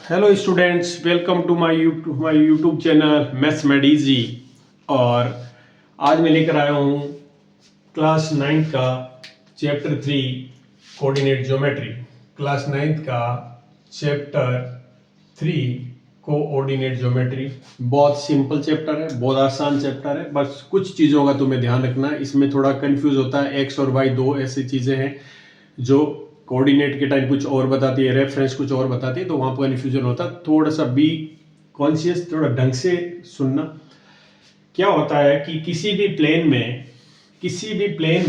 Hello students, welcome to my YouTube channel maths made easy. और आज मैं लेकर आया हूँ क्लास 9 का चैप्टर 3 कोऑर्डिनेट ज्योमेट्री। क्लास 9 का चैप्टर 3 कोऑर्डिनेट ज्योमेट्री बहुत सिंपल चैप्टर है, बहुत आसान चैप्टर है। बस कुछ चीज़ों का तुम्हें ध्यान रखना है, इसमें थोड़ा कंफ्यूज होता है। एक्स और वाई दो ऐसी चीज़ें हैं जो कोऑर्डिनेट के टाइम कुछ और बताती है, रेफरेंस कुछ और बताती है, तो वहां पर कन्फ्यूजन होता है। थोड़ा सा बी कॉन्शियस, थोड़ा ढंग से सुनना। क्या होता है कि किसी भी प्लेन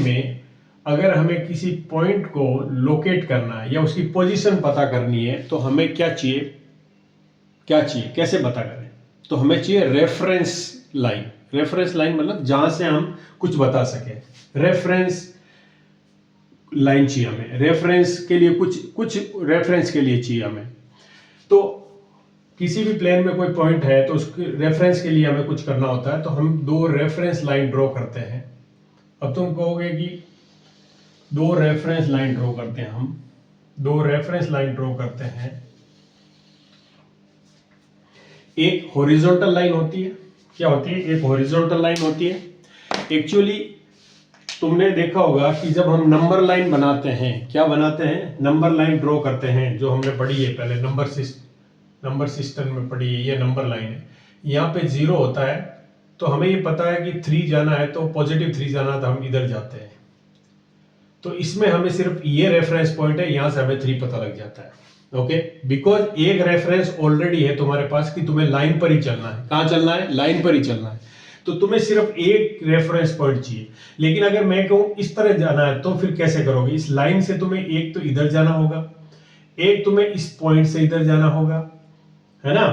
में अगर हमें किसी पॉइंट को लोकेट करना है या उसकी पोजीशन पता करनी है तो हमें क्या चाहिए, कैसे पता करें? तो हमें चाहिए रेफरेंस लाइन। रेफरेंस लाइन मतलब जहां से हम कुछ बता सके। रेफरेंस लाइन चाहिए हमें, रेफरेंस के लिए कुछ रेफरेंस के लिए चाहिए हमें। तो किसी भी प्लेन में कोई पॉइंट है तो उसके रेफरेंस के लिए हमें कुछ करना होता है, तो हम दो रेफरेंस लाइन ड्रॉ करते हैं। अब तुम कहोगे कि दो रेफरेंस लाइन ड्रॉ करते हैं, हम दो रेफरेंस लाइन ड्रॉ करते हैं। एक हॉरिजॉन्टल लाइन होती है। क्या होती है? एक हॉरिजॉन्टल लाइन होती है। एक्चुअली तुमने देखा होगा कि जब हम नंबर लाइन बनाते हैं, क्या बनाते हैं? नंबर लाइन ड्रॉ करते हैं, जो हमने पढ़ी है पहले नंबर सिस्टम में पढ़ी है। ये नंबर लाइन है, यहाँ पे 0 होता है तो हमें ये पता है कि 3 जाना है, तो पॉजिटिव 3 जाना है तो हम इधर जाते हैं। तो इसमें हमें सिर्फ ये रेफरेंस पॉइंट है, यहां से हमें 3 पता लग जाता है। ओके, बिकॉज एक रेफरेंस ऑलरेडी है तुम्हारे पास कि तुम्हें लाइन पर ही चलना है। कहां चलना है? लाइन पर ही चलना है। तो तुम्हें सिर्फ एक रेफरेंस पॉइंट चाहिए। लेकिन अगर मैं कहूं इस तरह जाना है तो फिर कैसे करोगे? इस लाइन से तुम्हें एक तो इधर जाना होगा, एक तुम्हें इस पॉइंट से इधर जाना होगा, है ना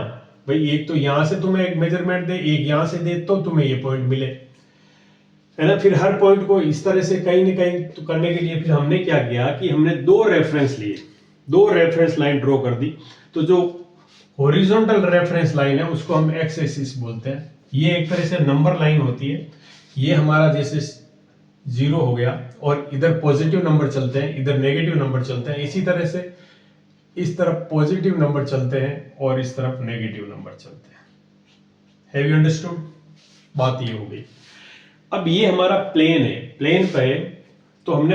भाई? एक तो यहां से तुम्हें एक मेजरमेंट दे, एक यहां से दे, तो तुम्हें ये पॉइंट मिले, है ना? फिर हर पॉइंट को इस तरह से कहीं ना कहीं तो करने के लिए फिर हमने क्या किया कि हमने दो रेफरेंस लिए, दो रेफरेंस लाइन ड्रॉ कर दी। तो जो हॉरिजॉन्टल रेफरेंस लाइन है उसको हम एक्स एक्सिस बोलते हैं। ये एक तरह से नंबर लाइन होती है। ये हमारा जैसे 0 हो गया और इधर पॉजिटिव नंबर चलते हैं, इधर नेगेटिव नंबर चलते हैं। इसी तरह से इस तरफ पॉजिटिव नंबर चलते हैं और इस तरफ नेगेटिव नंबर चलते हैं। Have you understood? बात ये हो गई। अब ये हमारा प्लेन है, प्लेन पे तो हमने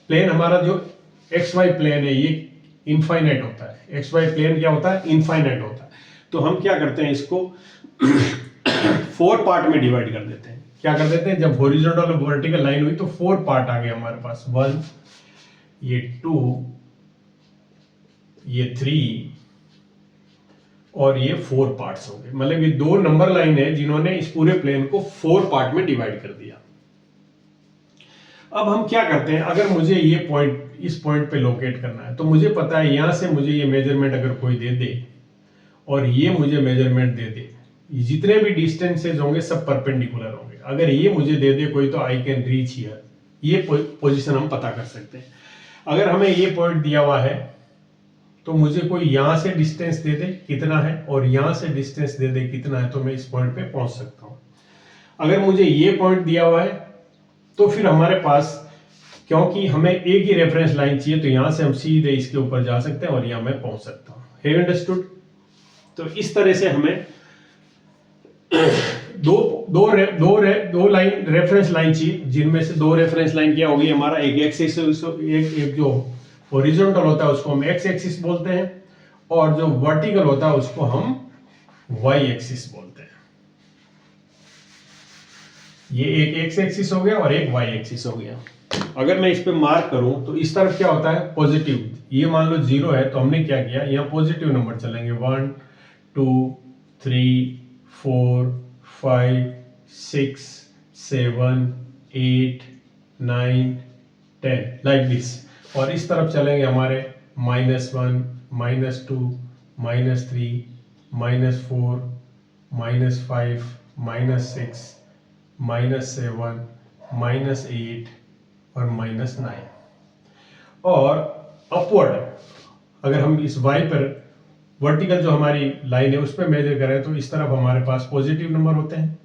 प्लेन हमारा जो एक्स वाई प्लेन है ये इनफाइनाइट होता है। एक्स वाई प्लेन क्या होता है? इनफाइनाइट होता है। तो हम क्या करते हैं, इसको 4 पार्ट में डिवाइड कर देते हैं। क्या कर देते हैं? जब हॉरिजॉन्टल और वर्टिकल लाइन हुई तो 4 पार्ट आ गए हमारे पास। 1, ये 2, ये 3 और ये 4 पार्ट्स हो गए। मतलब ये दो नंबर लाइन है जिन्होंने इस पूरे प्लेन को 4 पार्ट में डिवाइड कर दिया। अब हम क्या करते हैं, अगर मुझे ये पॉइंट इस पॉइंट पे लोकेट करना है तो मुझे पता है यहां से मुझे ये मेजरमेंट अगर कोई दे दे और ये मुझे मेजरमेंट दे दे, जितने भी डिस्टेंसेज होंगे सब परपेंडिकुलर होंगे। अगर ये मुझे दे दे कोई तो आई कैन रीच हियर, ये पोजीशन हम पता कर सकते हैं। अगर हमें ये पॉइंट दिया हुआ है तो मुझे कोई यहां से डिस्टेंस दे दे कितना है और यहां से डिस्टेंस दे दे कितना है, तो मैं इस पॉइंट पे पहुंच सकता हूं। अगर मुझे ये पॉइंट दिया हुआ है तो फिर हमारे पास, क्योंकि हमें एक ही रेफरेंस लाइन चाहिए, तो यहां से हम सीधे इसके ऊपर जा सकते हैं और यहां मैं पहुंच सकता हूं। Have understood? तो इस तरह से हमें दो लाइन रेफरेंस लाइन चाहिए, जिनमें से दो रेफरेंस लाइन क्या होगी हमारा? एक एक्स एक्सिस, एक जो हॉरिजॉन्टल होता है उसको हम एक्स एक्सिस बोलते हैं और जो वर्टिकल होता है उसको हम वाई एक्सिस बोलते हैं। ये एक एक्स एक्सिस हो गया और एक वाई एक्सिस हो गया। अगर मैं इस पे मार्क करूं तो इस तरफ क्या होता है? पॉजिटिव। ये मान लो 0 है तो हमने क्या किया, यहाँ पॉजिटिव नंबर चलेंगे। 1, 2, 3, 4, 5, 6, 7, 8, 9, 10 लाइक दिस। और इस तरफ चलेंगे हमारे -1, -2, -3, -4, -5, -6, -7, -8 और -9। और अपवर्ड अगर हम इस y पर वर्टिकल जो हमारी लाइन है उस पर मेजर करें तो इस तरफ हमारे पास पॉजिटिव नंबर होते हैं,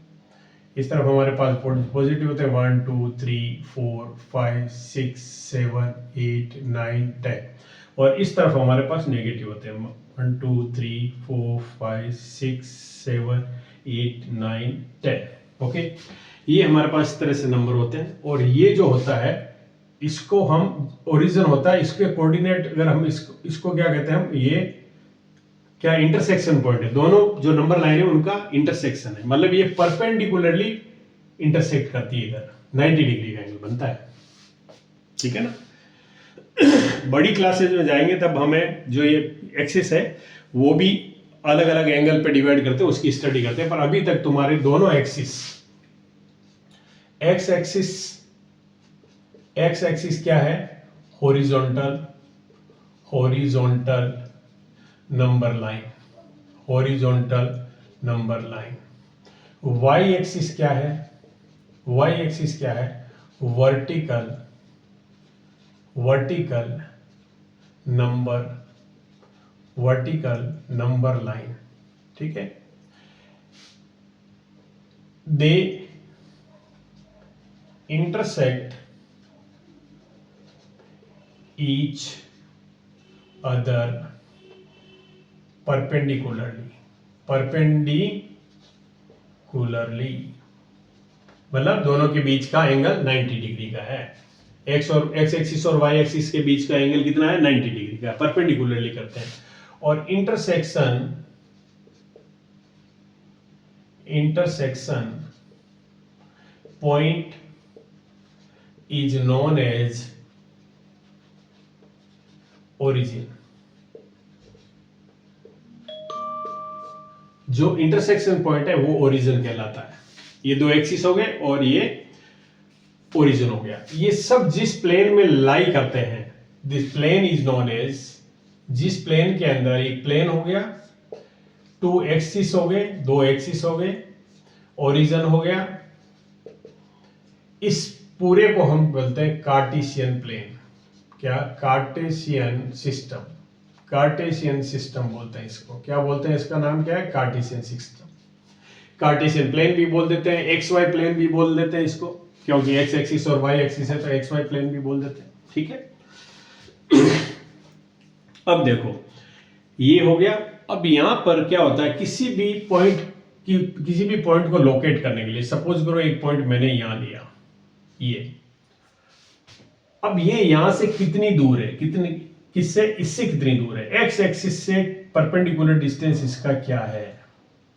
इस तरफ हमारे पास पॉजिटिव होते हैं 1, 2, 3, 4, 5, 6, 7, 8, 9, 10। और इस तरफ हमारे पास नेगेटिव होते हैं 1 2 3 4 5 6 7 8 9 10। ओके, ये हमारे पास इस तरह से नंबर होते हैं। और ये जो होता है इसको हम ओरिजिन होता है, इसके कोऑर्डिनेट अगर हम इसको क्या कहते हैं, हम ये क्या इंटरसेक्शन पॉइंट है, दोनों जो नंबर लाइन है उनका इंटरसेक्शन है, मतलब ये परपेंडिकुलरली इंटरसेक्ट करती है, इधर 90 डिग्री का एंगल बनता है। ठीक है ना। बड़ी क्लासेज में जाएंगे तब हमें जो ये एक्सिस है वो भी अलग अलग एंगल पे डिवाइड करते हैं, उसकी स्टडी करते हैं। पर अभी तक तुम्हारे दोनों एक्सिस, एक्स एक्सिस क्या है, horizontal number line, horizontal number line. Y axis क्या है, वाई एक्सिस क्या है, वर्टिकल नंबर लाइन। ठीक है, दे intersect each other perpendicularly, मतलब दोनों के बीच का एंगल 90 डिग्री का है। एक्स एक्सिस और वाई एक्सिस के बीच का एंगल कितना है, 90 डिग्री का, परपेंडिकुलरली करते हैं। और intersection point is known as origin। जो इंटरसेक्शन पॉइंट है वो ओरिजिन कहलाता है। ये दो एक्सिस हो गए और ये ओरिजिन हो गया। ये सब जिस प्लेन में लाई करते हैं, this plane is known as, जिस प्लेन के अंदर एक प्लेन हो गया, 2 एक्सिस हो गए, 2 एक्सिस हो गए, ओरिजिन हो गया, इस पूरे को हम बोलते हैं कार्टेशियन प्लेन। क्या, कार्टेशियन सिस्टम बोलते हैं इसको। क्या बोलते हैं, इसका नाम क्या है, कार्टेशियन सिस्टम। कार्टेशियन प्लेन भी बोल देते हैं, एक्स वाई प्लेन भी बोल देते हैं इसको, क्योंकि एक्स एक्सिस और वाई एक्सिस है तो एक्स वाई प्लेन भी बोल देते हैं। ठीक है। अब देखो ये हो गया। अब यहां पर क्या होता है, किसी भी पॉइंट को लोकेट करने के लिए, सपोज करो एक पॉइंट मैंने यहां लिया, ये, अब ये यहां से कितनी दूर है, इससे कितनी दूर है, एक्स एक्सिस से परपेंडिकुलर डिस्टेंस इसका क्या है,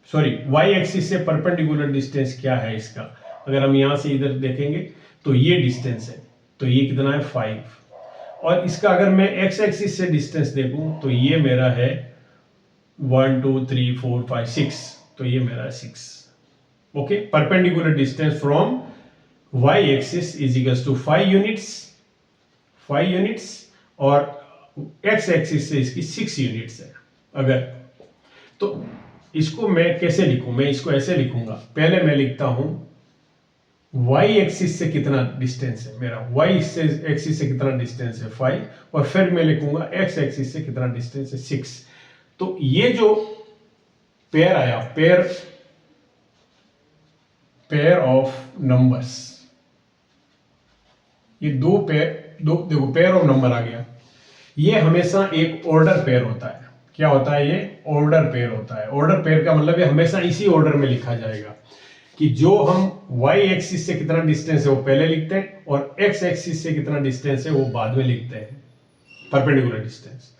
सॉरी वाई एक्सिस से परपेंडिकुलर डिस्टेंस क्या है इसका। अगर हम यहां से इधर देखेंगे तो ये डिस्टेंस है, तो ये कितना है 5। और इसका अगर मैं एक्स एक्सिस से डिस्टेंस देखूं तो ये मेरा है 1 2 3 4 5 6, तो ये मेरा 6। Okay, perpendicular distance from y axis is equals to 5 units और x axis से इसकी 6 यूनिट्स है। अगर तो इसको मैं कैसे लिखूं, मैं इसको ऐसे लिखूंगा, पहले मैं लिखता हूं y एक्सिस से कितना डिस्टेंस है मेरा, y एक्सिस से कितना डिस्टेंस है 5, और फिर मैं लिखूंगा x एक्सिस से कितना डिस्टेंस है 6। तो ये जो पेयर आया, पेयर ऑफ नंबर्स, ये दो देखो पेयर ऑफ नंबर आ गया। ये हमेशा एक ऑर्डर पेयर होता है। क्या होता है, ये ऑर्डर पेयर होता है। ऑर्डर पेयर का मतलब है हमेशा इसी ऑर्डर में लिखा जाएगा कि जो हम y एक्सिस से कितना डिस्टेंस है वो पहले लिखते हैं और x एक्सिस से कितना डिस्टेंस है वो बाद में लिखते हैं, परपेंडिकुलर डिस्टेंस।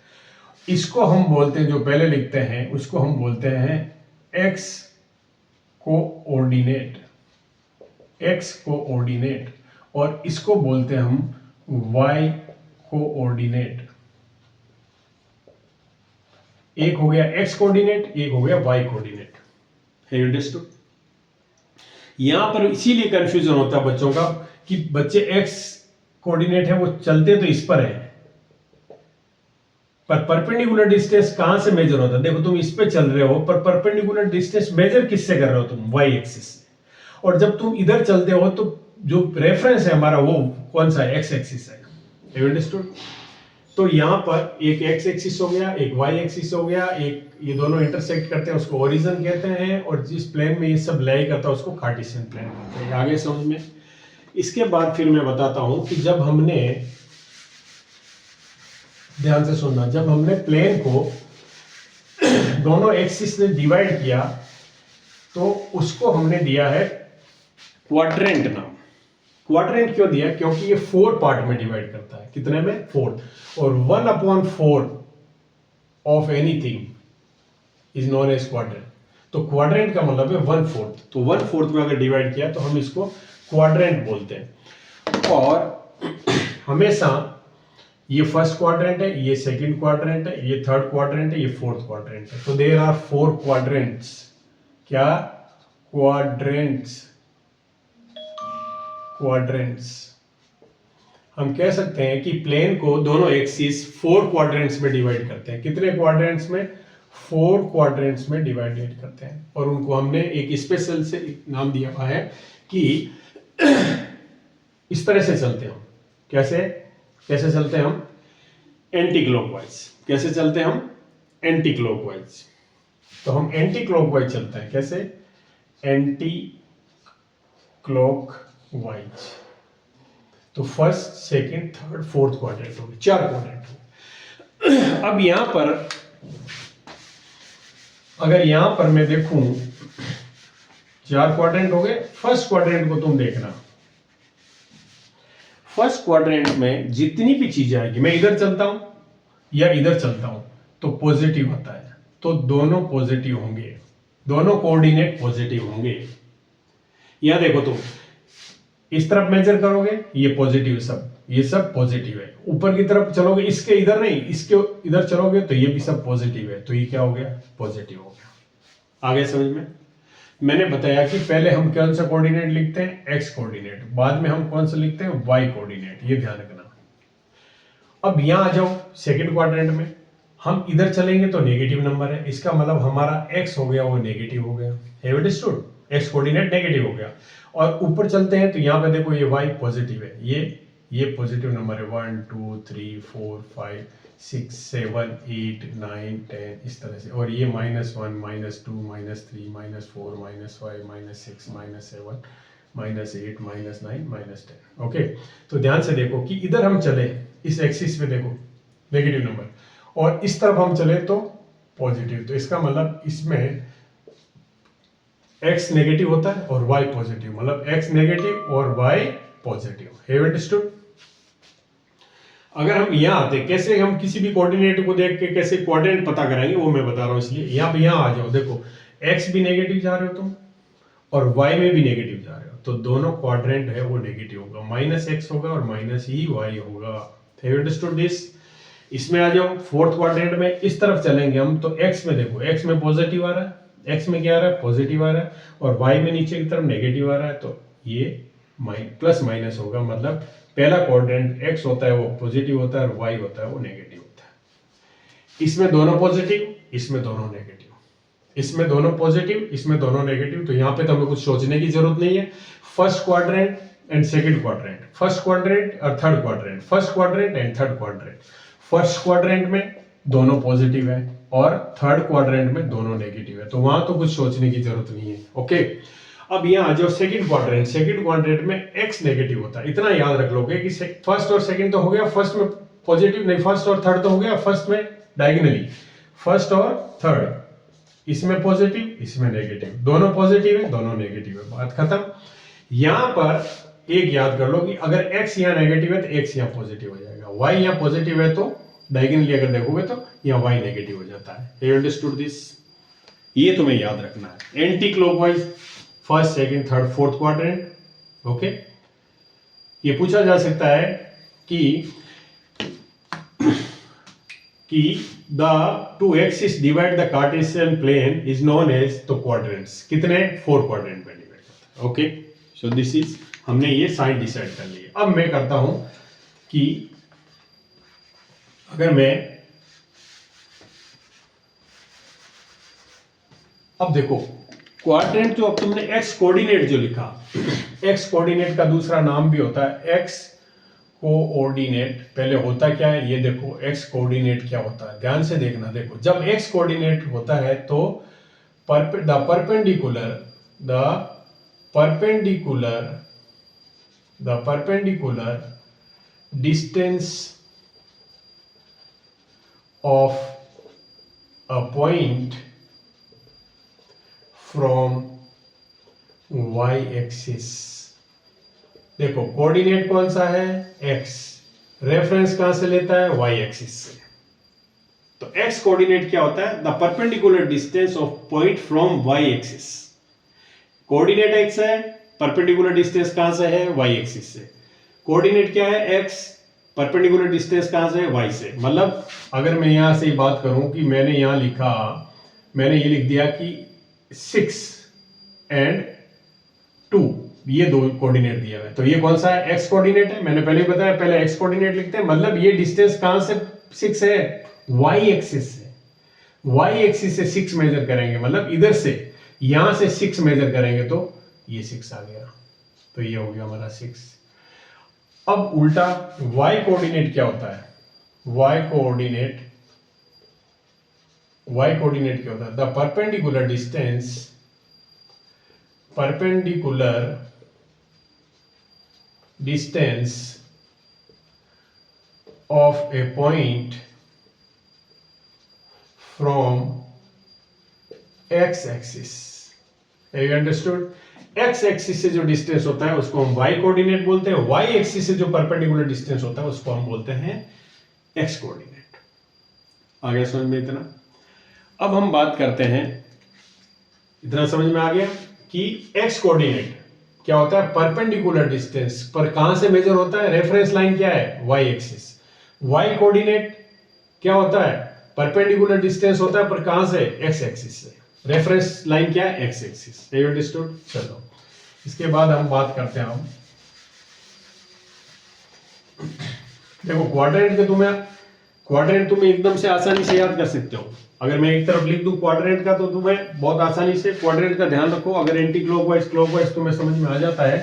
इसको हम बोलते हैं, जो पहले लिखते हैं उसको हम बोलते हैं x कोऑर्डिनेट, और इसको बोलते हैं हम y कोऑर्डिनेट। एक हो गया x कोऑर्डिनेट, एक हो गया y कोऑर्डिनेट। है अंडरस्टूड? यहां पर इसीलिए कंफ्यूजन होता है बच्चों का कि बच्चे x कोऑर्डिनेट है वो चलते तो इस पर है, पर परपेंडिकुलर डिस्टेंस कहां से मेजर होता है। देखो तुम इस पे चल रहे हो पर परपेंडिकुलर डिस्टेंस मेजर किससे कर रहे हो तुम, y एक्सिस से, और जब तुम इधर चलते हो तो जो रेफरेंस है हमारा वो कौन सा है, x एक्सिस है। You understood? तो यहां पर एक x एक्सिस हो गया, एक y एक्सिस हो गया, एक ये दोनों इंटरसेक्ट करते हैं उसको ओरिजिन कहते हैं, और जिस प्लेन में ये सब लाई करता है उसको कार्टेशियन प्लेन कहते हैं। आगे समझ में? इसके बाद फिर मैं बताता हूं कि जब हमने ध्यान से सुनना, जब हमने प्लेन को दोनों एक्सिस से डिवाइड किया तो उसको हमने दिया है क्वाड्रेंट नाम। क्वाड्रेंट क्यों दिया? क्योंकि ये 4 पार्ट में डिवाइड करता है। कितने में? 4। और 1/4 of anything is known as quadrant. तो क्वाड्रेंट का मतलब है 1/4। तो 1/4 में अगर डिवाइड किया तो हम इसको क्वाड्रेंट बोलते हैं। और हमेशा ये फर्स्ट क्वाड्रेंट है, ये सेकंड क्वाड्रेंट है, ये थर्ड क्वाड्रेंट है, ये फोर्थ क्वाड्रेंट है। तो देयर आर 4 क्वाड्रेंट्स। क्या? क्वाड्रेंट्स। क्वाड्रेंट्स। हम कह सकते हैं कि प्लेन को दोनों एक्सिस 4 क्वाड्रेंट्स में डिवाइड करते हैं। कितने क्वाड्रेंट्स में? 4 क्वाड्रेंट्स में डिवाइडेड करते हैं। और उनको हमने एक स्पेशल से नाम दिया हुआ है कि इस तरह से चलते हैं हम। कैसे कैसे चलते हैं हम? Anti clockwise. कैसे चलते हैं हम? Anti clockwise. तो हम एंटी क्लॉकवाइज चलते हैं। कैसे? Anti clockwise. तो first, second, third, fourth quadrant हो गए, 4 क्वाड्रेंट हो गए। अब यहां पर अगर यहां पर मैं देखूं, 4 क्वाड्रेंट हो गए। फर्स्ट क्वाड्रेंट को तुम देखना, फर्स्ट क्वाड्रेंट में जितनी भी चीजें आएगी, मैं इधर चलता हूं या इधर चलता हूं तो पॉजिटिव होता है। तो दोनों पॉजिटिव होंगे, दोनों कोऑर्डिनेट पॉजिटिव होंगे। यहां देखो तुम इस तरफ मेजर करोगे, ये पॉजिटिव, सब ये सब पॉजिटिव है। ऊपर की तरफ चलोगे, इसके इधर नहीं, इसके इधर चलोगे तो ये भी सब पॉजिटिव है। तो ये क्या हो गया? पॉजिटिव हो गया। आगे समझ में? मैंने बताया कि पहले हम कौन सा कोऑर्डिनेट लिखते हैं? X coordinate. बाद में हम कौन सा लिखते हैं? Y coordinate. ये ध्यान रखना। अब यहां आ जाओ सेकंड क्वाड्रेंट में, हम इधर चलेंगे तो नेगेटिव नंबर है। इसका मतलब हमारा एक्स हो गया वो नेगेटिव हो गया। Have you understood? X coordinate negative हो गया। और ऊपर चलते हैं तो यहां पे देखो ये वाई पॉजिटिव है, ये पॉजिटिव नंबर है। 1 2 3 4 5 6 7 8 9 10 इस तरह से। और ये -1 -2 -3 -4 -5 -6 -7 -8 -9 -10। ओके, तो ध्यान से देखो कि इधर हम चले इस एक्सिस पे, देखो नेगेटिव नंबर, और इस तरफ हम चले तो पॉजिटिव। तो इसका मतलब इसमें x नेगेटिव होता है और y पॉजिटिव, मतलब x नेगेटिव और y positive. Have you understood? अगर हम यहां आते, कैसे हम किसी भी कोऑर्डिनेट को देख के कैसे क्वाड्रेंट पता कराएंगे वो मैं बता रहा हूं। इसलिए यहां आ जाओ, देखो x भी नेगेटिव जा रहे हो तुम और y में भी नेगेटिव जा रहे हो, तो दोनों क्वाड्रेंट है वो नेगेटिव होगा। -x होगा और -y होगा। Have you understood this? इसमें आ जाओ फोर्थ क्वाड्रेंट में, इस तरफ चलेंगे हम तो x में देखो, x में पॉजिटिव आ रहा है, x में क्या आ रहा है? पॉजिटिव आ रहा है। और y में नीचे की तरफ नेगेटिव आ रहा है, तो ये प्लस माइनस होगा। मतलब पहला क्वाड्रेंट x होता है वो पॉजिटिव होता है और y होता है वो नेगेटिव होता है। इसमें दोनों पॉजिटिव, इसमें दोनों नेगेटिव, इसमें दोनों पॉजिटिव, इसमें दोनों नेगेटिव। तो यहाँ पे तो हमें कुछ सोचने की जरूरत नहीं है। First quadrant and second quadrant, first quadrant और third quadrant, first quadrant and third quadrant. First quadrant में दोनों पॉजिटिव है और थर्ड क्वाड्रेंट में दोनों नेगेटिव है, तो वहां तो कुछ सोचने की जरूरत नहीं है। ओके, अब यहाँ जो सेकंड क्वाड्रेंट, सेकंड क्वाड्रेंट में x नेगेटिव होता है। इतना याद रख लोगे कि फर्स्ट और सेकंड तो हो गया, फर्स्ट में पॉजिटिव नहीं, फर्स्ट और थर्ड तो हो गया, फर्स्ट में डायगोनली फर्स्ट और थर्ड, इसमें पॉजिटिव इसमें नेगेटिव, दोनों पॉजिटिव है दोनों नेगेटिव है, बात खत्म। यहां पर एक याद कर लो कि अगर x यहाँ नेगेटिव है तो x यहाँ पॉजिटिव हो जाएगा, y यहाँ पॉजिटिव है तो डायगोनली अगर देखोगे तो यहाँ y नेगेटिव हो जाता है। You understood this? ये तुम्हें याद रखना है। Anti clockwise first second third fourth quadrant. Okay, ये पूछा जा सकता है कि the two axis divide the Cartesian plane is known as, तो क्वाड्रेंट्स कितने? 4 क्वाड्रेंट में डिवाइड करता है। ओके, सो दिस इज, हमने ये साइन डिसाइड कर लिया। अब मैं करता हूं कि अगर मैं, अब देखो क्वाड्रेंट जो अब तुमने एक्स कोऑर्डिनेट जो लिखा, एक्स कोऑर्डिनेट का दूसरा नाम भी होता है एक्स कोऑर्डिनेट। पहले होता क्या है ये देखो, एक्स कोऑर्डिनेट क्या होता है, ध्यान से देखना। देखो जब एक्स कोऑर्डिनेट होता है तो the perpendicular distance of a point from Y axis. देखो कोऑर्डिनेट कौन सा है, एक्स, रेफरेंस कहां से लेता है, वाई एक्सिस से। तो एक्स कोऑर्डिनेट क्या होता है, the perpendicular distance of point from Y axis. Coordinate X है, परपेंडिकुलर डिस्टेंस कहां से है, वाई एक्सिस से। कोऑर्डिनेट क्या है, एक्स, परपेंडिकुलर डिस्टेंस कहां से है, वाई से। मतलब अगर मैं यहां से बात करूं कि मैंने यहां लिखा, मैंने ये लिख दिया कि 6 एंड 2, ये दो कोऑर्डिनेट दिए हुए, तो ये कौन सा है, एक्स कोऑर्डिनेट है। मैंने पहले बताया, पहले एक्स कोऑर्डिनेट लिखते हैं, मतलब ये डिस्टेंस कहां से 6 है, वाई एक्सिस से। वाई एक्सिस से 6 मेजर करेंगे, मतलब इधर से यहां से 6 मेजर करेंगे तो ये 6 आ गया, तो ये हो गया हमारा 6। अब उल्टा वाई कोऑर्डिनेट क्या होता है, वाई कोऑर्डिनेट क्या होता है, the perpendicular distance of A point from x axis. Have you understood? X axis से जो डिस्टेंस होता है उसको हम वाई कोऑर्डिनेट बोलते हैं, वाई एक्सिस से जो परपेंडिकुलर डिस्टेंस होता है उसको हम बोलते हैं एक्स कोऑर्डिनेट। आ गया समझ में इतना? अब हम बात करते हैं, इतना समझ में आ गया कि एक्स कोऑर्डिनेट क्या होता है, परपेंडिकुलर डिस्टेंस पर कहां से मेजर होता है, रेफरेंस लाइन क्या है, वाई एक्सिस। वाई कोऑर्डिनेट क्या होता है, परपेंडिकुलर डिस्टेंस होता है पर कहां से, एक्स एक्सिस से। रेफरेंस लाइन क्या है, x axis. Have you understood? चलो इसके बाद हम बात करते हैं, हम देखो क्वाड्रेंट के क्वाड्रेंट तुम्हें एकदम से आसानी से याद कर सकते हो। अगर मैं एक तरफ लिख दूं क्वाड्रेंट का तो तुम्हें बहुत आसानी से क्वाड्रेंट का ध्यान रखो। अगर एंटी क्लॉकवाइज तुम्हें समझ में आ जाता है।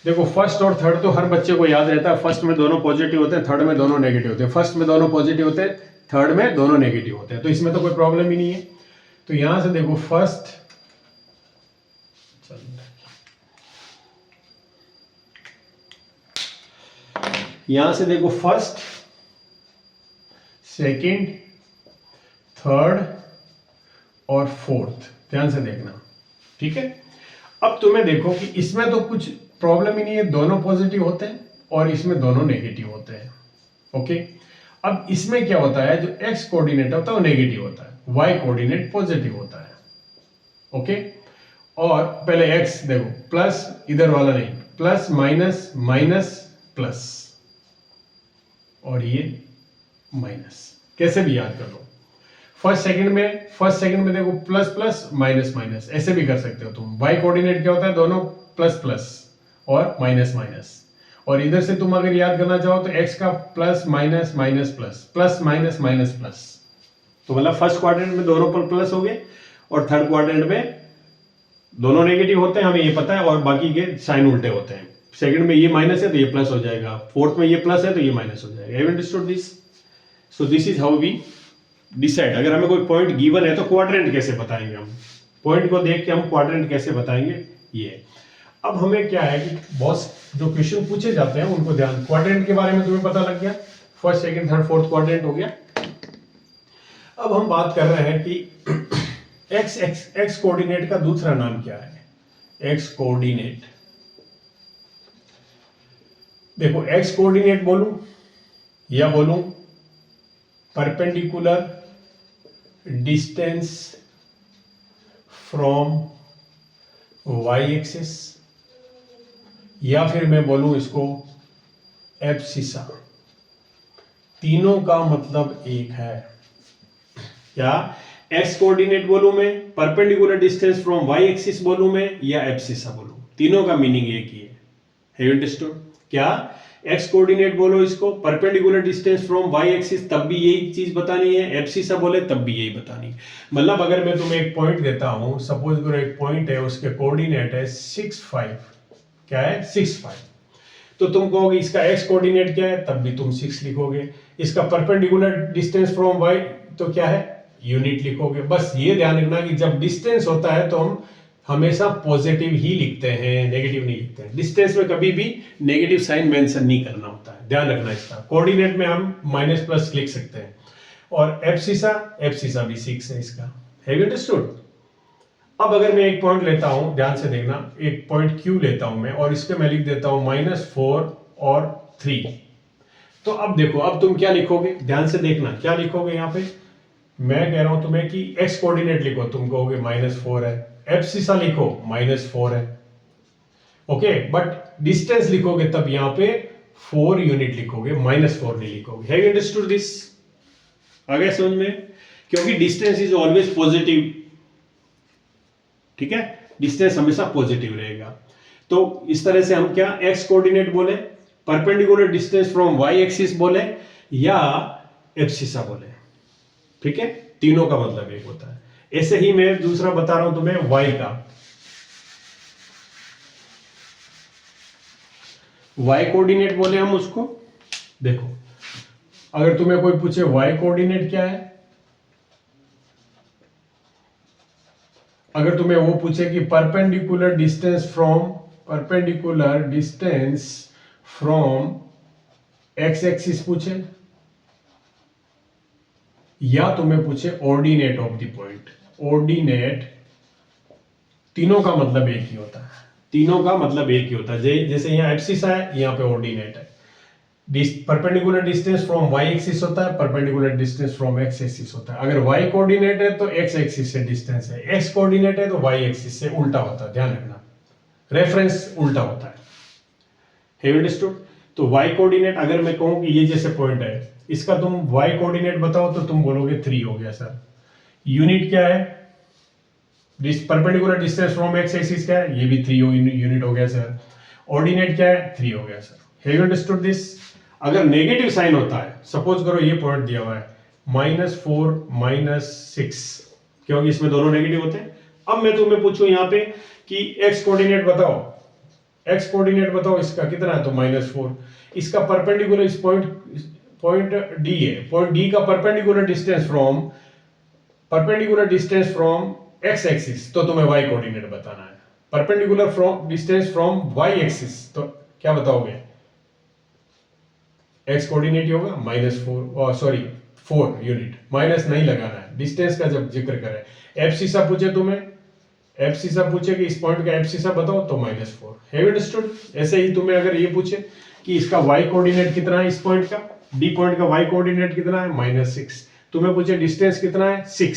देखो फर्स्ट और थर्ड तो हर बच्चे को याद रहता है, फर्स्ट में दोनों पॉजिटिव होते हैं, थर्ड में दोनों नेगेटिव होते हैं। फर्स्ट में दोनों पॉजिटिव होते हैं, थर्ड में दोनों नेगेटिव होते हैं, तो इसमें तो कोई प्रॉब्लम ही नहीं है। तो यहां से देखो फर्स्ट, यहां से देखो फर्स्ट, सेकंड, थर्ड और फोर्थ, ध्यान से देखना, ठीक है। अब तुम्हें देखो कि इसमें तो कुछ प्रॉब्लम ही नहीं है, दोनों पॉजिटिव होते हैं और इसमें दोनों नेगेटिव होते हैं, ओके। अब इसमें क्या होता है, जो एक्स कोऑर्डिनेट होता है वो नेगेटिव होता है, वाई कोऑर्डिनेट पॉजिटिव होता है, ओके। और पहले एक्स देखो प्लस, इधर वाला नहीं, प्लस माइनस माइनस प्लस, और ये माइनस, कैसे भी याद कर लो। फर्स्ट सेकंड में देखो प्लस प्लस माइनस माइनस, ऐसे भी कर सकते हो तुम। वाई कोऑर्डिनेट क्या होता है, दोनों प्लस प्लस और माइनस माइनस। और इधर से तुम अगर याद करना चाहो तो एक्स का plus minus minus plus, plus minus minus plus, तो मतलब फर्स्ट क्वाड्रेंट में दोनों पर प्लस हो गए और थर्ड क्वाड्रेंट में दोनों नेगेटिव होते हैं, हमें ये पता है, और बाकी के साइन उल्टे होते हैं। सेकंड में ये माइनस है तो ये प्लस हो जाएगा, फोर्थ में ये प्लस है तो ये माइनस हो जाएगा। Have you understood this? So this is how we decide. अगर हमें कोई पॉइंट गिवन है तो क्वाड्रेंट कैसे बताएंगे, हम पॉइंट को देख के हम क्वाड्रेंट कैसे बताएंगे, ये। अब हमें क्या है कि बहुत जो क्वेश्चन पूछे जाते हैं उनको ध्यान, क्वाड्रेंट के बारे में तुम्हें पता लग गया, first second third fourth quadrant हो गया। अब हम बात कर रहे हैं कि एक्स कोऑर्डिनेट का दूसरा नाम क्या है, एक्स कोऑर्डिनेट। देखो एक्स कोऑर्डिनेट बोलूं या बोलूं perpendicular distance from Y axis, या फिर मैं बोलूं इसको एब्सिसा, तीनों का मतलब एक है। क्या एक्स कोऑर्डिनेट बोलूं मैं, perpendicular distance from Y axis बोलूं मैं, या एब्सिसा बोलूं, तीनों का मीनिंग एक ही है। Have you understood? क्या एक्स कोऑर्डिनेट बोलो इसको, perpendicular distance from Y axis तब भी यही चीज बतानी है, एब्सिसा बोले तब भी यही बतानी है। मतलब अगर मैं तुम्हें एक पॉइंट देता हूं, सपोज करो एक पॉइंट है, उसके कोऑर्डिनेट है 6,5, क्या है 6,5, तो तुम कहोगे इसका एक्स कोऑर्डिनेट क्या है, तब भी तुम 6 लिखोगे। इसका परपेंडिकुलर डिस्टेंस फ्रॉम वाई तो क्या है, यूनिट लिखोगे। बस ये ध्यान रखना कि जब डिस्टेंस होता है तो हम हमेशा पॉजिटिव ही लिखते हैं, नेगेटिव नहीं लिखते हैं। डिस्टेंस में कभी भी नेगेटिव साइन मेंशन नहीं करना होता है, ध्यान रखना इसका। कोऑर्डिनेट में हम माइनस प्लस लिख सकते हैं, और एब्सिसा भी 6 है इसका। Have you understood? अब अगर मैं एक पॉइंट लेता हूं, ध्यान से देखना, एक पॉइंट Q लेता हूं मैं और इसके मैं लिख देता हूं -4 और 3। तो अब देखो, अब तुम क्या लिखोगे, ध्यान से देखना क्या लिखोगे यहाँ पे। मैं कह रहा हूं तुम्हें कि x कोऑर्डिनेट लिखो, तुम कहोगे -4 है। एब्सिसा लिखो -4 है, ओके। बट डिस्टेंस लिखोगे तब यहाँ पे 4 यूनिट लिखोगे, -4 नहीं लिखोगे। Have you understood this? आ गया समझ में? क्योंकि डिस्टेंस इज ऑलवेज पॉजिटिव, ठीक है, डिस्टेंस हमेशा पॉजिटिव रहेगा। तो इस तरह से हम क्या x कोऑर्डिनेट बोले, perpendicular distance from y axis बोले, या एब्सिसा बोले, ठीक है। तीनों का मतलब एक होता है। ऐसे ही मैं दूसरा बता रहा हूं तुम्हें y का। y कोऑर्डिनेट बोले हम उसको। देखो, अगर तुम्हें कोई पूछे y कोऑर्डिनेट क्या है, अगर तुम्हें वो पूछे कि perpendicular distance from x axis पूछे, या तुम्हें पूछे ordinate of the point, ordinate, तीनों का मतलब एक ही होता है। तीनों का मतलब एक ही होता है। जैसे यहाँ एब्सिसा है, यहाँ पे ऑर्डिनेट है। Perpendicular distance from y axis होता है, perpendicular distance from x axis होता है। अगर y कोऑर्डिनेट है तो x एक्सिस से डिस्टेंस है, x कोऑर्डिनेट है तो y एक्सिस से उल्टा होता है। ध्यान रखना, रेफरेंस उल्टा होता है। Have you understood? तो y कोऑर्डिनेट अगर मैं कहूं कि ये जैसे पॉइंट है, इसका तुम y कोऑर्डिनेट बताओ तो तुम बोलोगे 3 हो गया सर। यूनिट क्या है, perpendicular distance from x axis क्या है, ये भी 3 यूनिट हो गया सर। ऑर्डिनेट क्या है, 3 हो गया sir. Have you understood this? अगर नेगेटिव साइन होता है, सपोज करो ये पॉइंट दिया हुआ है -4 -6, क्योंकि इसमें दोनों नेगेटिव होते हैं। अब मैं तुम्हें पूछूं यहाँ पे कि x कोऑर्डिनेट बताओ, x कोऑर्डिनेट बताओ इसका कितना है, तो -4। इसका परपेंडिकुलर इस पॉइंट D है, पॉइंट D का perpendicular distance from x axis, तो तुम्हें y कोऑर्डिनेट बताना है। Perpendicular distance from y axis, तो क्या बताओगे, x कोऑर्डिनेट ही होगा -4 यूनिट, माइनस नहीं लगाना है, डिस्टेंस का जब जिक्र करें। एब्सिसा पूछे तुम्हें, एब्सिसा पूछे कि इस पॉइंट का एब्सिसा बताओ, तो -4। Have you understood? ऐसे ही तुम्हें अगर ये पूछे कि इसका y कोऑर्डिनेट कितना है, इस पॉइंट का, D पॉइंट का y कोऑर्डिनेट कितना है, -6। तुम्हें पूछे डिस्टेंस कितना है, 6,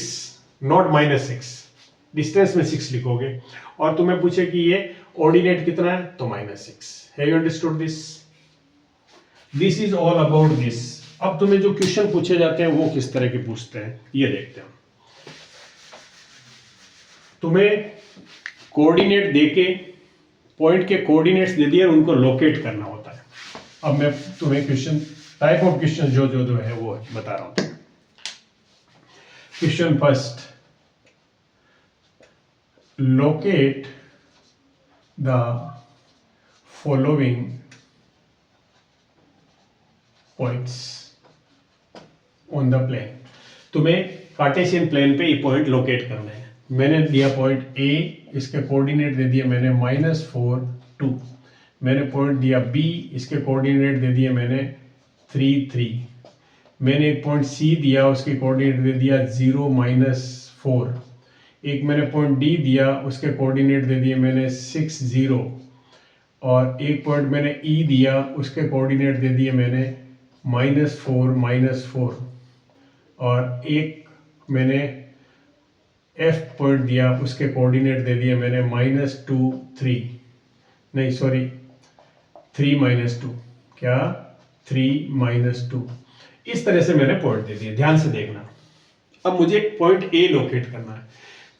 नॉट -6, डिस्टेंस में 6 लिखोगे। और तुम्हें पूछे कि ये ऑर्डिनेट कितना है, तो -6। Have you understood this? This is all about this. अब तुम्हें जो क्वेश्चन पूछे जाते हैं वो किस तरह के पूछते हैं, ये देखते हैं। तुम्हें कोऑर्डिनेट देके, पॉइंट के कोऑर्डिनेट्स दे दिए, उनको लोकेट करना होता है। अब मैं तुम्हें क्वेश्चन, टाइप ऑफ क्वेश्चन जो है वो बता रहा हूं। Question first, locate the following points on the plane। तुम्हें कार्टेशियन प्लेन पे ये पॉइंट लोकेट करना है। मैंने दिया पॉइंट A, इसके कोऑर्डिनेट दे दिए मैंने -4 2। मैंने पॉइंट दिया B, इसके कोऑर्डिनेट दे दिए मैंने 3 3। मैंने एक पॉइंट C दिया, उसके कोऑर्डिनेट दे दिया 0 -4। एक मैंने पॉइंट D दिया, उसके कोऑर्डिनेट दे दिए मैंने 6 0। और एक पॉइंट मैंने E दिया, उसके कोऑर्डिनेट दे दिए मैंने -4 -4। और एक मैंने F पॉइंट दिया, उसके कोऑर्डिनेट दे दिए मैंने -2 3, नहीं सॉरी 3 -2, क्या 3 -2। इस तरह से मैंने पॉइंट दे दिए, ध्यान से देखना। अब मुझे पॉइंट A लोकेट करना है,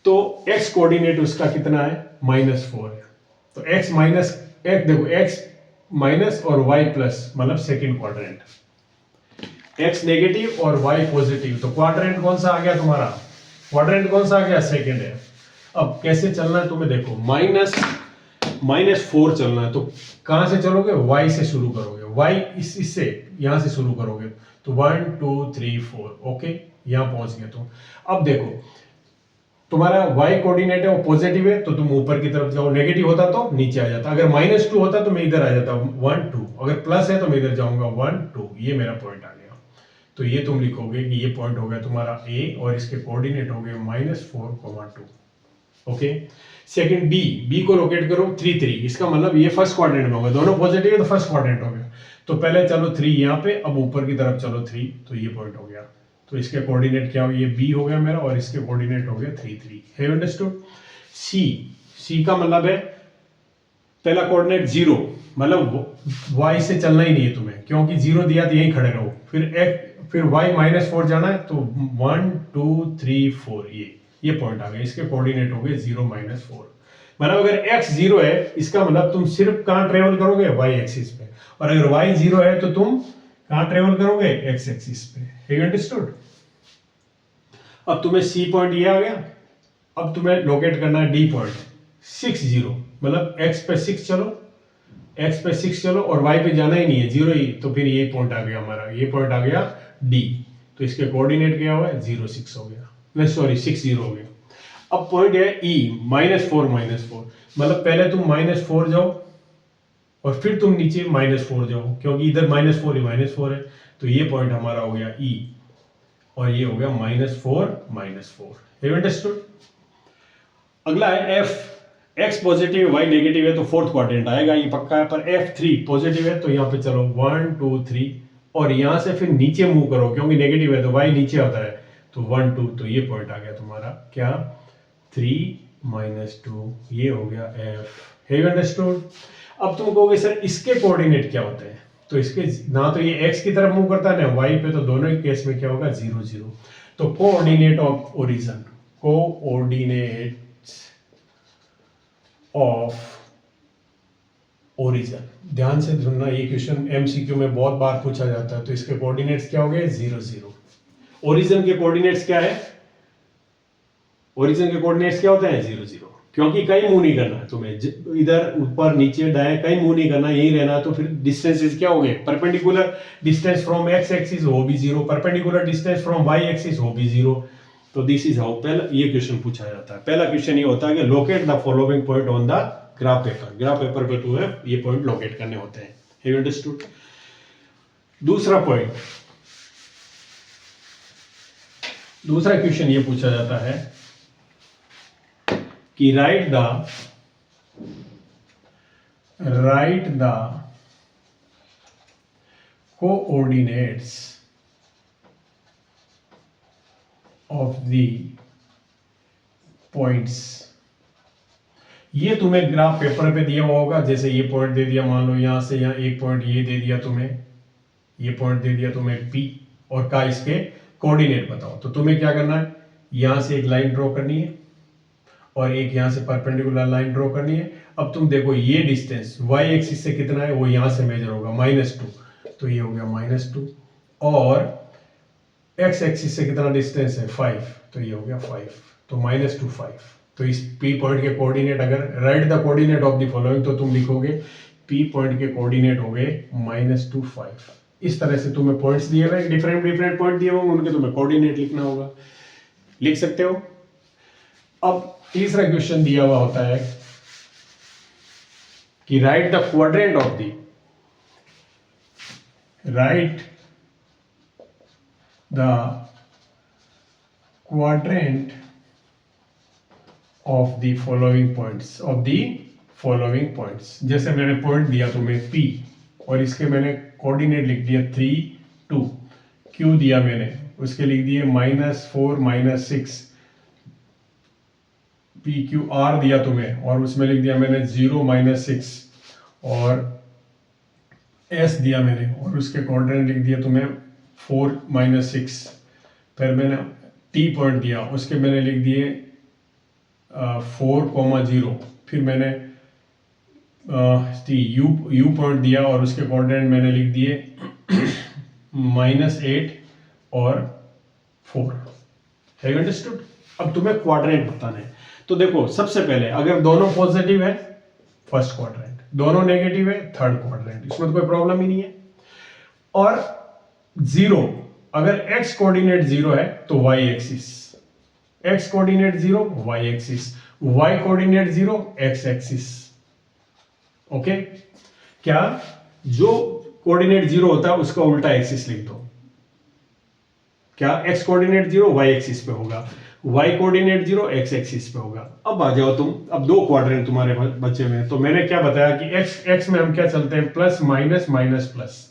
तो x कोऑर्डिनेट उसका कितना है, -4 है। तो x माइनस एक, देखो x माइनस और y प्लस, मतलब सेकंड क्वाड्रेंट, x नेगेटिव और y पॉजिटिव, तो क्वाड्रेंट कौन सा आ गया तुम्हारा, क्वाड्रेंट कौन सा आ गया, सेकंड है। अब कैसे चलना है तुम्हें देखो, -4 चलना है, तो कहां से चलोगे, y से शुरू करोगे, y इससे यहां से शुरू करोगे, तो 1 2 3 4, ओके, यहां पहुंच गए तुम। अब देखो तुम्हारा y कोऑर्डिनेट है वो पॉजिटिव है, तो तुम ऊपर की तरफ जाओ, नेगेटिव होता तो नीचे आ जाता, अगर -2 होता तो मैं इधर आ जाता 1 2, अगर प्लस है तो मैं इधर जाऊंगा 1 2, ये मेरा पॉइंट आ गया। तो ये तुम लिखोगे कि ये पॉइंट हो गया तुम्हारा ए और इसके कोऑर्डिनेट हो गए -4,2। ओके। सेकंड बी को लोकेट करो 3 3, इसका मतलब ये फर्स्ट क्वाड्रेंट में होगा, दोनों पॉजिटिव है तो फर्स्ट क्वाड्रेंट हो गया। तो पहले चलो 3 यहाँ पे, अब ऊपर की तरफ चलो 3, तो ये पॉइंट हो गया। तो इसके कोऑर्डिनेट क्या हो, ये बी हो गया मेरा और इसके कोऑर्डिनेट हो गया 3 3। Have understood. सी का मतलब है पहला कोऑर्डिनेट 0, मतलब y से चलना ही नहीं है तुम्हें, क्योंकि 0 दिया तो यहीं खड़े रहो। फिर y -4 जाना है, तो 1 2 3 4 ये पॉइंट आ गया, इसके कोऑर्डिनेट हो गए 0 -4। मतलब अगर x 0 है, इसका मतलब तुम सिर्फ कहां ट्रेवल करोगे, y एक्सिस पे, और अगर y 0 है तो तुम कहां ट्रेवल करोगे, x एक्सिस पे। Have understood. अब तुम्हें C पॉइंट ये आ गया, अब तुम्हें लोकेट करना है D पॉइंट 6 0, मतलब x पे 6 चलो और y पे जाना ही नहीं है, 0 ही, तो फिर ये पॉइंट आ गया हमारा, ये पॉइंट आ गया D। तो इसके कोऑर्डिनेट क्या हुआ है, 0 6 हो गया, नहीं सॉरी 6 0 हो गया। अब पॉइंट है E -4 मतलब पहले तुम -4 जाओ और फिर तुम नीचे -4 जाओ, क्योंकि इधर -4 ही -4 है। तो ये पॉइंट हमारा हो गया E और ये हो गया -4 हैव अंडरस्टूड। अगला है F, x positive y negative है तो फोर्थ क्वाड्रेंट आएगा, ये पक्का है। पर F3 पॉजिटिव है तो यहाँ पे चलो 1 2 3 और यहाँ से फिर नीचे मूव करो, क्योंकि नेगेटिव है तो y नीचे आता है, तो 1 2, तो ये पॉइंट आ गया तुम्हारा क्या, 3 -2, ये हो गया F। Have understood. अब तुम कहोगे सर इसके कोऑर्डिनेट क्या होते हैं, तो इसके ना तो ये x की तरफ मूव करता है ना y पे, तो दोनों ही केस में क्या होगा, 0 0। तो coordinate of origin, coordinate of origin, ध्यान से सुनना, ये क्वेश्चन एमसीक्यू में बहुत बार पूछा जाता है। तो इसके कोऑर्डिनेट्स क्या हो गए, 0 0। ओरिजिन के कोऑर्डिनेट्स क्या है, ओरिजिन के कोऑर्डिनेट्स क्या होते हैं, 0 0, क्योंकि कहीं मूव नहीं करना है तुम्हें, इधर ऊपर नीचे दाएं कहीं मूव नहीं करना, यही रहना। तो फिर डिस्टेंसेस क्या हो गए, perpendicular distance from x axis वो भी 0, perpendicular distance from y axis वो भी 0। तो दिस इज हाउ पहला ये क्वेश्चन पूछा जाता है। पहला क्वेश्चन ये होता है कि locate the following point on the graph paper, graph paper पे तुम्हें ये पॉइंट लोकेट करने होते हैं। Have understood. दूसरा पॉइंट, दूसरा क्वेश्चन ये पूछा जाता है कि right the coordinates of the points. ये तुम्हें ग्राफ पेपर पे दिया हुआ होगा, जैसे ये पॉइंट दे दिया, मान लो यहां से यहाँ एक पॉइंट ये दे दिया तुम्हें, ये पॉइंट दे दिया तुम्हें P, और का इसके कोऑर्डिनेट बताओ। तो तुम्हें क्या करना है, यहां से एक लाइन ड्रॉ करनी है और एक यहां से परपेंडिकुलर लाइन ड्रॉ करनी है। अब तुम देखो ये डिस्टेंस y एक्सिस से कितना है, वो यहां से मेजर होगा -2, तो ये हो गया -2, और x एक्सिस से कितना डिस्टेंस है 5, तो ये हो गया 5, तो -2 5। तो इस P पॉइंट के कोऑर्डिनेट, अगर right the coordinate of the following, तो तुम लिखोगे P पॉइंट के कोऑर्डिनेट हो गए -2 5। इस तरह से तुम्हें पॉइंट्स दिए हुए, डिफरेंट पॉइंट दिए होंगे, उनके तुम्हें कोऑर्डिनेट लिखना होगा, लिख सकते हो। अब तीसरा क्वेश्चन दिया हुआ होता है कि right the quadrant of the, right the quadrant of the following points, of the following points. जैसे मैंने पॉइंट दिया तुम्हें P और इसके मैंने कोऑर्डिनेट लिख दिया 3 2, Q दिया मैंने, उसके लिख दिए -4 -6, PQR दिया तुम्हें और उसमें लिख दिया मैंने 0 -6, और S दिया मैंने और उसके कोऑर्डिनेट लिख दिया तुम्हें 4 -6। फिर मैंने T पॉइंट दिया, उसके मैंने लिख दिए 4 0, फिर मैंने U पॉइंट दिया और उसके कोऑर्डिनेट मैंने लिख दिए -8 और 4। Have understood. अब तुम्हें क्वाड्रेंट बताना है। तो देखो सबसे पहले अगर दोनों पॉजिटिव है फर्स्ट क्वाड्रेंट, दोनों नेगेटिव है थर्ड क्वाड्रेंट, इसमें तो कोई प्रॉब्लम ही नहीं है। और 0, अगर x कोऑर्डिनेट 0 है तो y axis, x coordinate 0 y axis, y coordinate 0 x axis. Okay, क्या जो कोऑर्डिनेट 0 होता है उसका उल्टा एक्सिस लिख दो। क्या x कोऑर्डिनेट 0 y एक्सिस पे होगा, y कोऑर्डिनेट 0 x एक्सिस पे होगा। अब आ जाओ तुम, अब दो क्वाड्रेंट तुम्हारे बचे हुए हैं। तो मैंने क्या बताया कि x में हम क्या चलते हैं, plus minus minus plus,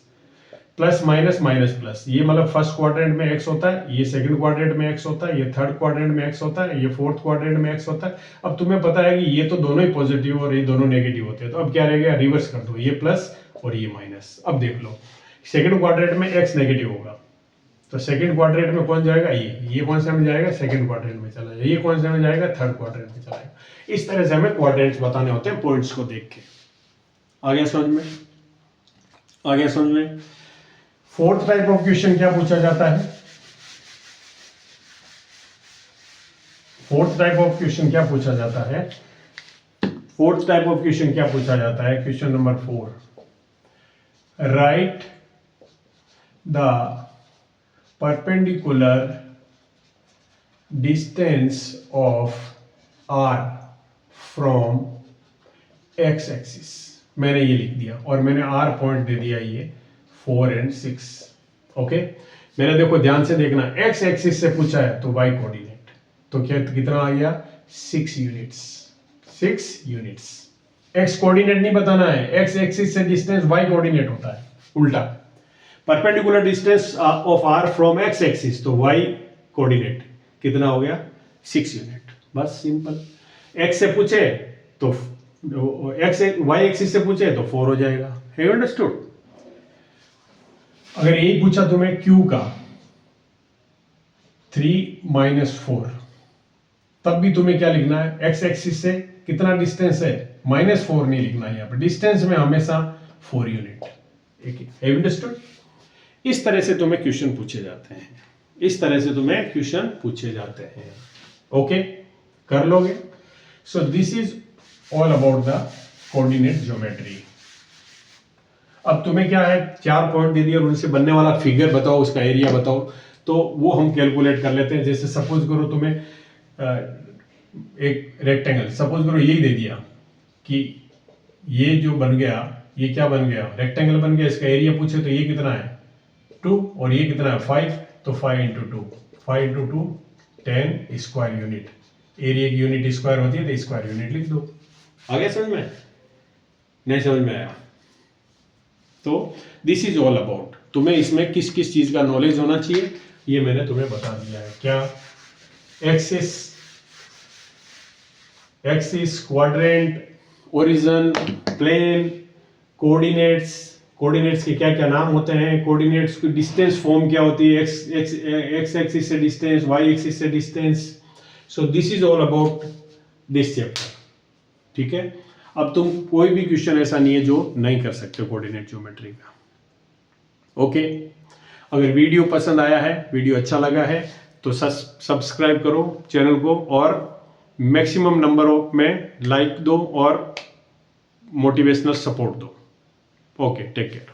plus minus minus plus. ये मतलब फर्स्ट क्वाड्रेंट में x होता है, ये सेकंड क्वाड्रेंट में x होता है, ये थर्ड क्वाड्रेंट में x होता है, ये फोर्थ क्वाड्रेंट में x होता है। अब तुम्हें पता है कि ये तो दोनों ही पॉजिटिव और ये दोनों नेगेटिव होते हैं, तो अब क्या रहेगा, रिवर्स कर दो, ये प्लस और ये माइनस। अब देख लो सेकंड क्वाड्रेंट में x नेगेटिव होगा, तो सेकंड क्वाड्रेंट में कौन जाएगा, ये कौन से में जाएगा, सेकंड क्वाड्रेंट में चला जाएगा, ये कौन से में जाएगा, थर्ड क्वाड्रेंट में चला जाएगा। इस तरह से हमें क्वाड्रेंट्स बताने होते हैं पॉइंट्स को देख के। आ गया समझ में, आ गया समझ में। फोर्थ टाइप ऑफ क्वेश्चन क्या पूछा जाता है, फोर्थ टाइप ऑफ क्वेश्चन क्या पूछा जाता है, फोर्थ टाइप ऑफ क्वेश्चन क्या पूछा जाता है, question number 4, right the perpendicular distance of r from x axis। मैंने ये लिख दिया और मैंने r पॉइंट दे दिया ये 4 और 6। ओके, मैंने देखो ध्यान से देखना, x एक्सिस से पूछा है तो y कोऑर्डिनेट, तो क्या कितना आ गया, 6 यूनिट्स, 6 यूनिट्स। x कोऑर्डिनेट नहीं बताना है, x एक्सिस से डिस्टेंस y कोऑर्डिनेट होता है, उल्टा। Perpendicular distance of r from x axis, तो y कोऑर्डिनेट कितना हो गया, 6 यूनिट। बस सिंपल। x से पूछे तो y एक्सिस से पूछे तो 4 हो जाएगा। Have you understood. अगर यही पूछा तुम्हें q का 3 - 4, तब भी तुम्हें क्या लिखना है, x एक्सिस से कितना डिस्टेंस है, -4 नहीं लिखना है, यहाँ पर डिस्टेंस में हमेशा 4 यूनिट। Have you understood. इस तरह से तुम्हें क्वेश्चन पूछे जाते हैं, इस तरह से तुम्हें क्वेश्चन पूछे जाते हैं। ओके, कर लोगे। सो this is all about the coordinate geometry. अब तुम्हें क्या है, 4 पॉइंट दे दिए और उनसे बनने वाला फिगर बताओ, उसका एरिया बताओ, तो वो हम कैलकुलेट कर लेते हैं। जैसे सपोज करो तुम्हें एक रेक्टेंगल, सपोज करो यही दे दिया कि ये जो बन गया, ये क्या बन गया, रेक्टेंगल बन गया, इसका एरिया पूछे तो ये कितना है 2 और ये कितना है 5, तो 5 × 2, 5 × 2 10 स्क्वायर यूनिट। एरिया की यूनिट स्क्वायर होती है तो स्क्वायर यूनिट लिख दो। आ गया समझ में, नहीं समझ में आया तो दिस इज ऑल अबाउट। तुम्हें इसमें किस किस चीज का नॉलेज होना चाहिए ये मैंने तुम्हें बता दिया है। क्या, axis, quadrant, origin, plane, coordinates, coordinates के क्या क्या नाम होते हैं, कोऑर्डिनेट्स की डिस्टेंस फॉर्म क्या होती है, एक्स एक्सिस से डिस्टेंस, वाई एक्सिस से distance. So this is all about this chapter. ठीक है, अब तुम कोई भी क्वेश्चन ऐसा नहीं है जो नहीं कर सकते कोऑर्डिनेट ज्योमेट्री का। ओके, अगर वीडियो पसंद आया है, वीडियो अच्छा लगा है तो सब्सक्राइब करो चैनल को और मैक्सिमम नंबर में लाइक दो और मोटिवेशनल सपोर्ट दो। Okay, take care.